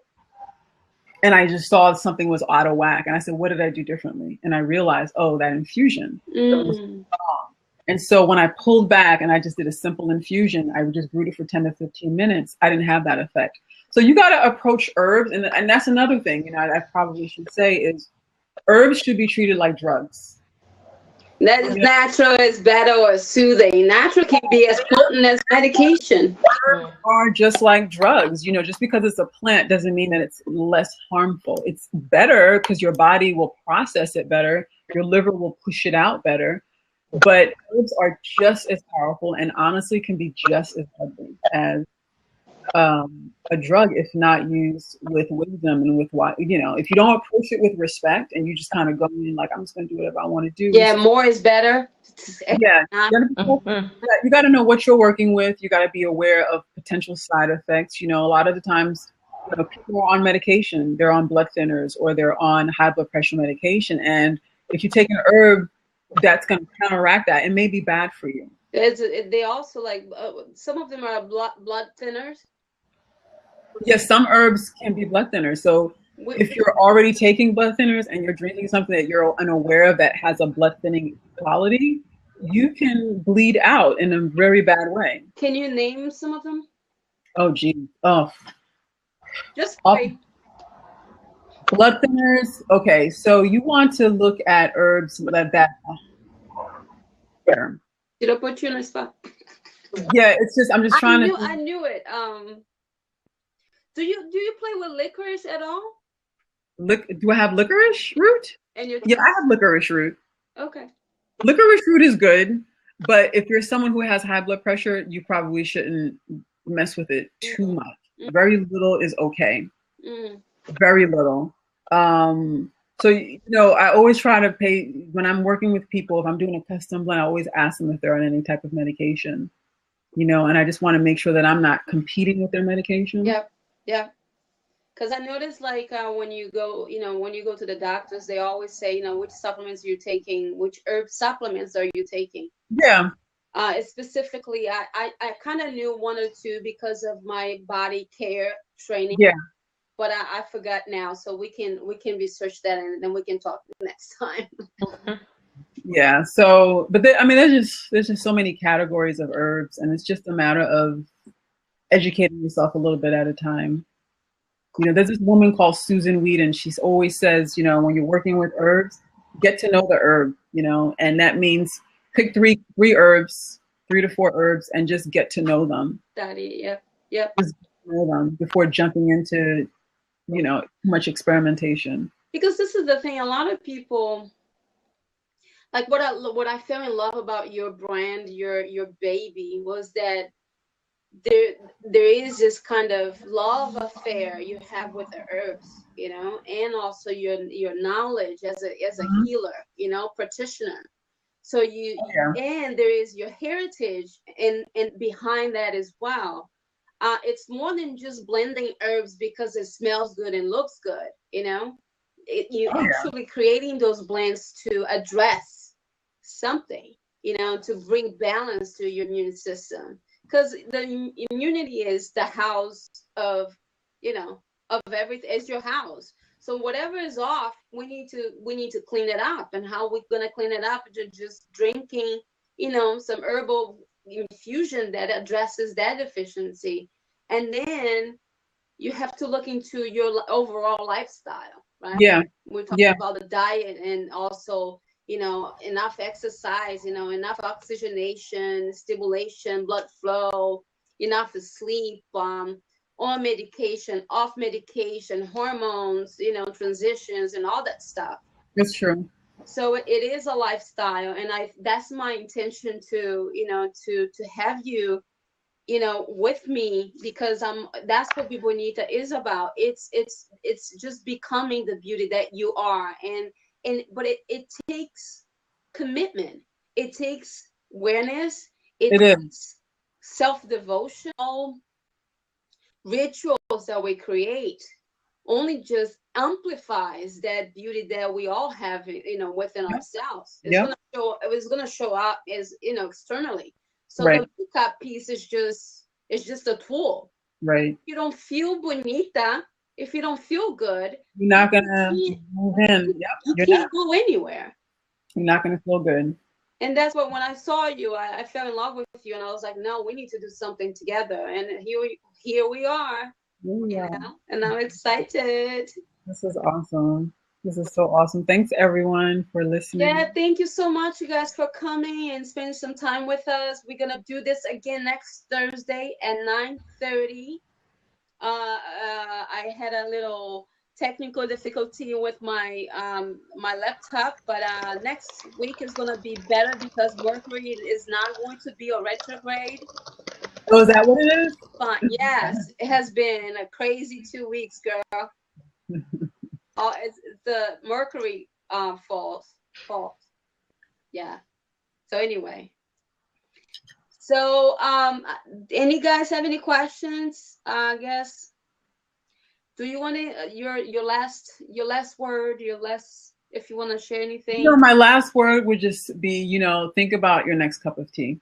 And I just saw something was out of whack. And I said, what did I do differently? And I realized, oh, that infusion. And so when I pulled back and I just did a simple infusion, I just brewed it for 10 to 15 minutes. I didn't have that effect. So you got to approach herbs. And that's another thing, you know, I probably should say is herbs should be treated like drugs. That is natural is better or soothing. Natural can be as potent as medication. Herbs are just like drugs. You know, just because it's a plant doesn't mean that it's less harmful. It's better because your body will process it better. Your liver will push it out better. But herbs are just as powerful and honestly can be just as deadly as a drug if not used with wisdom and with what, you know, if you don't approach it with respect and you just kind of go in like, I'm just going to do whatever I want to do. Yeah, more is better. Yeah, you got to know what you're working with. You got to be aware of potential side effects. You know, a lot of the times, you know, people are on medication. They're on blood thinners or they're on high blood pressure medication. And if you take an herb that's going to counteract that, it may be bad for you. They also like some of them are blood thinners. Yes, some herbs can be blood thinners. So if you're already taking blood thinners and you're drinking something that you're unaware of that has a blood thinning quality, you can bleed out in a very bad way. Can you name some of them? Oh, geez. Oh. Just blood thinners. Okay, so you want to look at herbs that Did I put you on the spot? Yeah, it's just I'm just trying to. I knew it. Do you play with licorice at all? Do I have licorice root? Yeah, I have licorice root. Okay. Licorice root is good, but if you're someone who has high blood pressure, you probably shouldn't mess with it too much. Very little is okay. Very little. So, you know, I always try to pay when I'm working with people, if I'm doing a custom blend, I always ask them if they're on any type of medication, you know, and I just want to make sure that I'm not competing with their medication. Yep. Yeah. Because I noticed like when you go to the doctors, they always say, you know, which supplements you're taking, which herb supplements are you taking? Yeah. Specifically, I kind of knew 1 or 2 because of my body care training. Yeah. But I forgot now, so we can research that and then we can talk next time. Yeah. So, but there's just so many categories of herbs, and it's just a matter of educating yourself a little bit at a time. You know, there's this woman called Susan Whedon. She always says, you know, when you're working with herbs, get to know the herb, you know, and that means pick three herbs, 3 to 4 herbs, and just get to know them. Yep. Just get to know them before jumping into, you know, too much experimentation. Because this is the thing, a lot of people, like what I fell in love about your brand, your baby, was that there is this kind of love affair you have with the herbs, you know, and also your knowledge as a healer, you know, practitioner. So you, and there is your heritage and behind that as well. It's more than just blending herbs because it smells good and looks good, you know. You actually creating those blends to address something, you know, to bring balance to your immune system. Because the immunity is the house of, you know, of everything. It's your house. So whatever is off, we need to clean it up. And how we're gonna clean it up? Just drinking, you know, some herbal infusion that addresses that deficiency. And then you have to look into your overall lifestyle, right? Yeah. We're talking about the diet and also, you know, enough exercise, you know, enough oxygenation, stimulation, blood flow, enough sleep, on medication, off medication, hormones, you know, transitions and all that stuff. That's true. So it is a lifestyle, and that's my intention to, you know, to have you, you know, with me, because that's what Bonita is about. It's just becoming the beauty that you are, but it takes commitment. It takes awareness. It takes self-devotion. All rituals that we create only just amplifies that beauty that we all have, you know, within ourselves. It's gonna show up as, you know, externally. So the makeup piece is just a tool. Right. If you don't feel bonita, if you don't feel good, you're not gonna move in. You can't go anywhere. You're not gonna feel good. And that's what, when I saw you, I fell in love with you, and I was like, no, we need to do something together. And here we are. Yeah. And I'm excited. This is awesome. This is so awesome. Thanks everyone for listening. Yeah, thank you so much, you guys, for coming and spending some time with us. We're gonna do this again next Thursday at 9:30. I had a little technical difficulty with my my laptop, but next week is gonna be better because Mercury is not going to be a retrograde. Oh, is that what it is? Yes, it has been a crazy 2 weeks, girl. It's the Mercury fault. Yeah. So anyway. So any guys have any questions? I guess. Do you want to your last word, if you want to share anything? You know, my last word would just be, you know, think about your next cup of tea.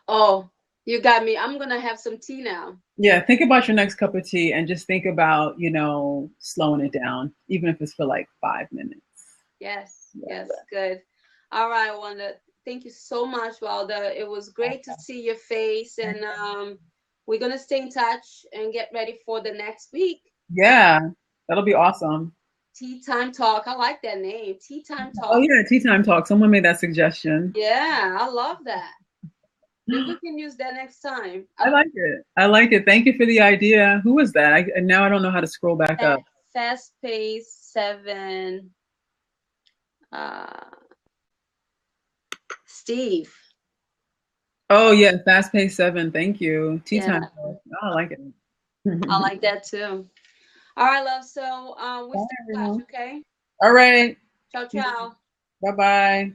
Oh, you got me. I'm gonna have some tea now. Yeah, think about your next cup of tea and just think about, you know, slowing it down, even if it's for like 5 minutes. Yes, good. All right, Wanda. Thank you so much, Walda. It was great to see your face, and we're gonna stay in touch and get ready for the next week. Yeah, that'll be awesome. Tea Time Talk. I like that name. Tea Time Talk. Oh yeah, Tea Time Talk. Someone made that suggestion. Yeah, I love that. Maybe we can use that next time. I like it. Thank you for the idea. Who was that? Now I don't know how to scroll back up. Fast Pace 7. Steve. Oh yeah, Fast Pace 7. Thank you. Tea Time. Oh, I like it. I like that too. All right, love. So we stay in touch, okay? All right. Ciao, ciao. Bye bye.